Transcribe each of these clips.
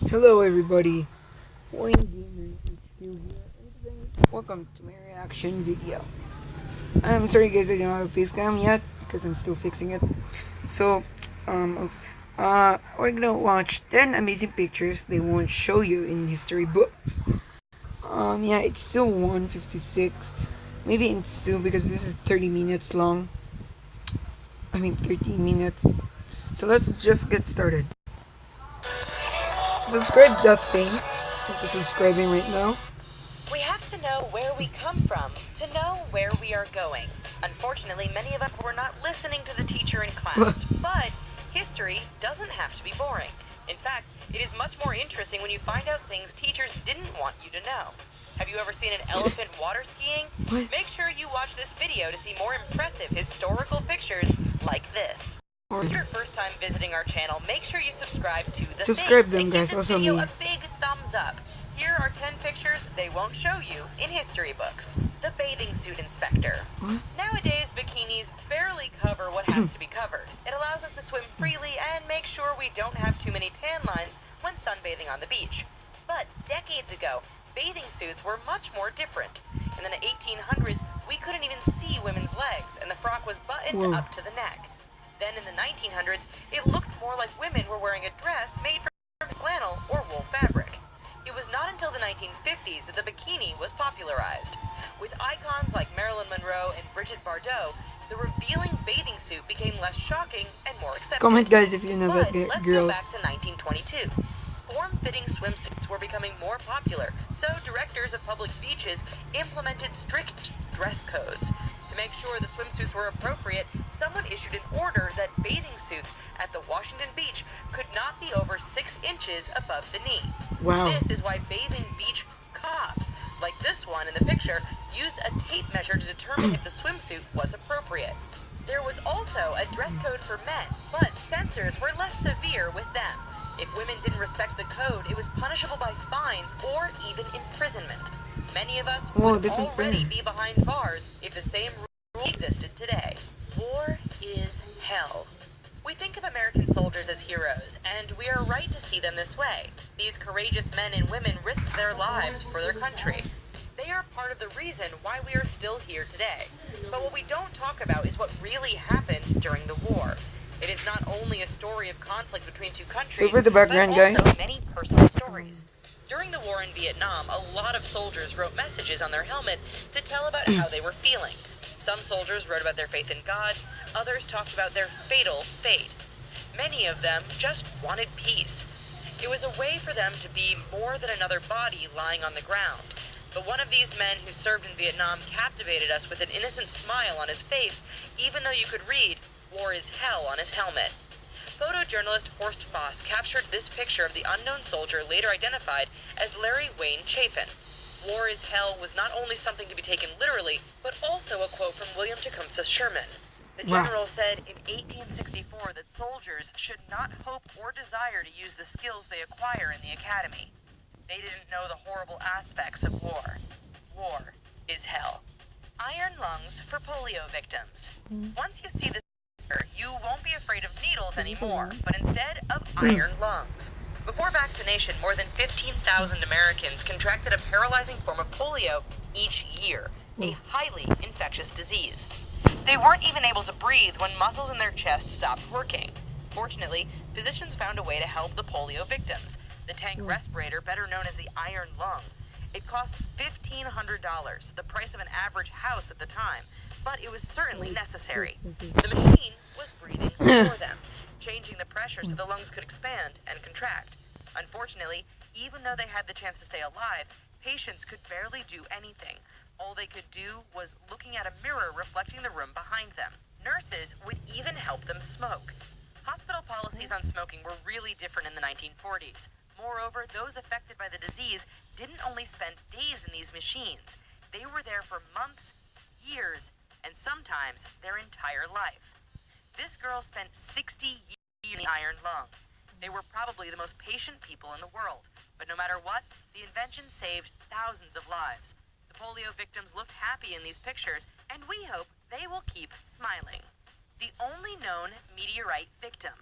Hello everybody, WayneGamerHQ here, and today, welcome to my reaction video. I'm sorry guys, I don't have a face cam yet, because I'm still fixing it. So, oops. We're gonna watch 10 amazing pictures they won't show you in history books. Yeah, it's still 1:56. Maybe it's 2 because this is 30 minutes long. 13 minutes. So let's just get started. Subscribe that things. If you're subscribing right now. We have to know where we come from to know where we are going. Unfortunately, many of us were not listening to the teacher in class, but history doesn't have to be boring. In fact, it is much more interesting when you find out things teachers didn't want you to know. Have you ever seen an elephant water skiing? Make sure you watch this video to see more impressive historical pictures like this. If it's your first time visiting our channel, make sure you subscribe to The Subscribe Things them, and guys. give this Also video me. a big thumbs up. Here are 10 pictures they won't show you in history books. The bathing suit inspector. Nowadays, bikinis barely cover what has to be covered. It allows us to swim freely and make sure we don't have too many tan lines when sunbathing on the beach. But decades ago, bathing suits were much more different. In the 1800s, we couldn't even see women's legs, and the frock was buttoned up to the neck. Then in the 1900s, it looked more like women were wearing a dress made from flannel or wool fabric. It was not until the 1950s that the bikini was popularized. With icons like Marilyn Monroe and Brigitte Bardot, the revealing bathing suit became less shocking and more accepted. Comment guys if you know But that let's girls. go back to 1922. Form-fitting swimsuits were becoming more popular, so directors of public beaches implemented strict dress codes. To make sure the swimsuits were appropriate, someone issued an order that bathing suits at the Washington Beach could not be over 6 inches above the knee. Wow. This is why bathing beach cops, like this one in the picture, used a tape measure to determine if the swimsuit was appropriate. There was also a dress code for men, but censors were less severe with them. If women didn't respect the code, it was punishable by fines or even imprisonment. Many of us would already be behind bars if the same rule existed today. War is hell. We think of American soldiers as heroes, and we are right to see them this way. These courageous men and women risked their lives for their country. They are part of the reason why we are still here today. But what we don't talk about is what really happened during the war. It is not only a story of conflict between two countries, the background, but also guys. many personal stories. During the war in Vietnam, a lot of soldiers wrote messages on their helmet to tell about how they were feeling. Some soldiers wrote about their faith in God, others talked about their fatal fate. Many of them just wanted peace. It was a way for them to be more than another body lying on the ground. But one of these men who served in Vietnam captivated us with an innocent smile on his face, even though you could read, "War is hell" on his helmet. Photojournalist Horst Foss captured this picture of the unknown soldier later identified as Larry Wayne Chafin. "War is hell" was not only something to be taken literally, but also a quote from William Tecumseh Sherman. The general said in 1864 that soldiers should not hope or desire to use the skills they acquire in the academy. They didn't know the horrible aspects of war. War is hell. Iron lungs for polio victims. Once you see this, you won't be afraid of needles anymore, but instead of iron lungs. Before vaccination, more than 15,000 Americans contracted a paralyzing form of polio each year, a highly infectious disease. They weren't even able to breathe when muscles in their chest stopped working. Fortunately, physicians found a way to help the polio victims. The tank respirator, better known as the iron lung. It cost $1,500, the price of an average house at the time, but it was certainly necessary. The machine was breathing for them, changing the pressure so the lungs could expand and contract. Unfortunately, even though they had the chance to stay alive, patients could barely do anything. All they could do was looking at a mirror reflecting the room behind them. Nurses would even help them smoke. Hospital policies on smoking were really different in the 1940s. Moreover, those affected by the disease didn't only spend days in these machines. They were there for months, years, and sometimes their entire life. This girl spent 60 years in the iron lung. They were probably the most patient people in the world, but no matter what, the invention saved thousands of lives. The polio victims looked happy in these pictures, and we hope they will keep smiling. The only known meteorite victim.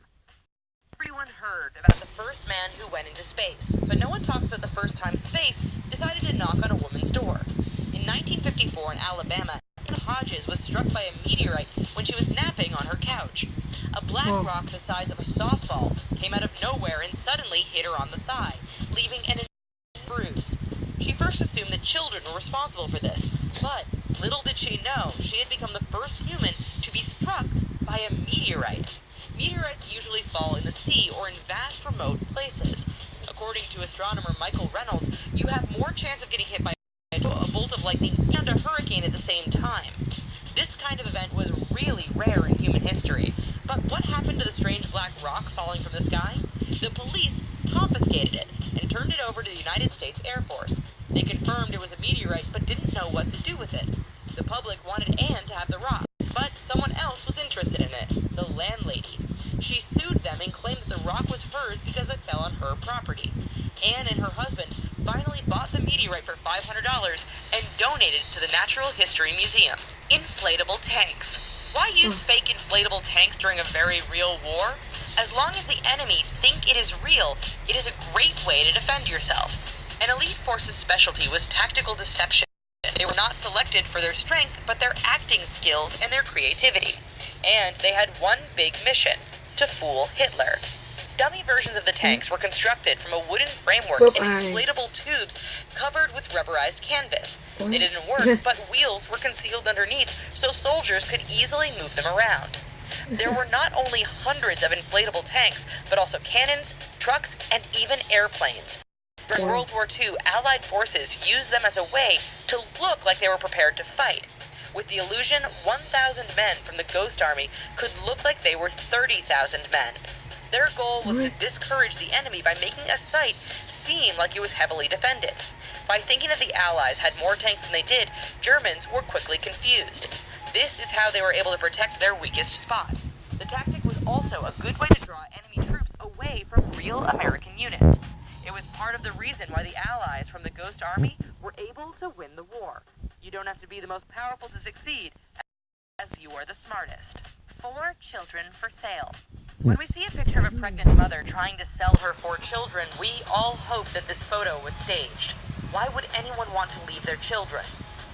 Everyone heard about the first man who went into space, but no one talks about the first time space decided to knock on a woman's door. In 1954 in Alabama, Ann Hodges was struck by a meteorite when she was napping on her couch. A black rock the size of a softball came out of nowhere and suddenly hit her on the thigh, leaving an enormous bruise. She first assumed that children were responsible for this, but little did she know she had become the first human to be struck by a meteorite. Meteorites usually fall in the sea or in vast remote places. According to astronomer Michael Reynolds, you have more chance of getting hit by a bolt of lightning and a hurricane at the same time. This kind of event was really rare in human history. But what happened to the strange black rock falling from the sky? The police confiscated it and turned it over to the United States Air Force. They confirmed it was a meteorite but didn't know what to do with it. The public wanted Anne to have the rock, but someone else was interested in it, the landlady. She sued them and claimed that the rock was hers because it fell on her property. Anne and her husband finally bought the meteorite for $500 and donated it to the Natural History Museum. Inflatable tanks. Why use fake inflatable tanks during a very real war? As long as the enemy think it is real, it is a great way to defend yourself. An elite force's specialty was tactical deception. They were not selected for their strength, but their acting skills and their creativity. And they had one big mission: to fool Hitler. Dummy versions of the tanks were constructed from a wooden framework and inflatable tubes covered with rubberized canvas. They didn't work, but wheels were concealed underneath so soldiers could easily move them around. There were not only hundreds of inflatable tanks, but also cannons, trucks, and even airplanes. During World War II, Allied forces used them as a way to look like they were prepared to fight. With the illusion, 1,000 men from the Ghost Army could look like they were 30,000 men. Their goal was to discourage the enemy by making a site seem like it was heavily defended. By thinking that the Allies had more tanks than they did, Germans were quickly confused. This is how they were able to protect their weakest spot. The tactic was also a good way to draw enemy troops away from real American units. It was part of the reason why the Allies from the Ghost Army were able to win the war. You don't have to be the most powerful to succeed, as you are the smartest. 4 children for sale. When we see a picture of a pregnant mother trying to sell her 4 children, we all hope that this photo was staged. Why would anyone want to leave their children?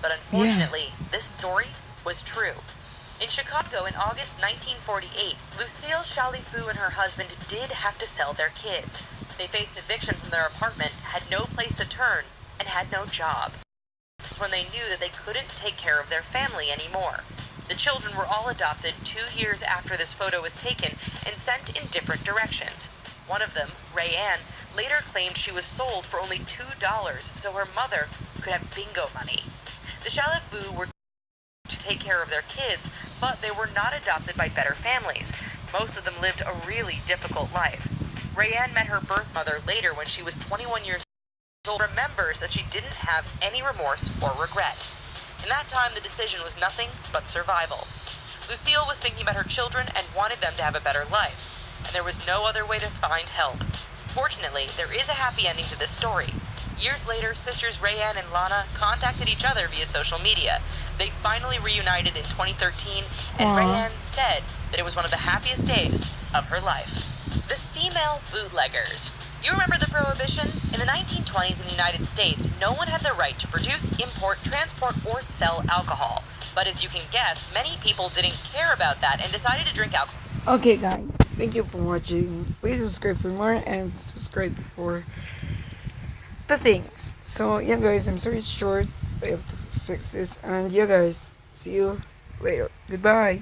But unfortunately, this story was true. In Chicago in August 1948, Lucille Chalifoux and her husband did have to sell their kids. They faced eviction from their apartment, had no place to turn, and had no job. It was when they knew that they couldn't take care of their family anymore. The children were all adopted 2 years after this photo was taken and sent in different directions. One of them, Rayanne, later claimed she was sold for only $2 so her mother could have bingo money. The Chalifoux were to take care of their kids, but they were not adopted by better families. Most of them lived a really difficult life. Rayanne met her birth mother later when she was 21 years old, remembers that she didn't have any remorse or regret. In that time, the decision was nothing but survival. Lucille was thinking about her children and wanted them to have a better life, and there was no other way to find help. Fortunately, there is a happy ending to this story. Years later, sisters Rayanne and Lana contacted each other via social media. They finally reunited in 2013, and Rayanne said that it was one of the happiest days of her life. The female bootleggers. You remember the Prohibition? In the 1920s in the United States, no one had the right to produce, import, transport, or sell alcohol. But as you can guess, many people didn't care about that and decided to drink alcohol. Okay, guys. Thank you for watching. Please subscribe for more and subscribe for the things. So, yeah, guys, I'm sorry it's short. I have to fix this. And, yeah, guys, see you later. Goodbye.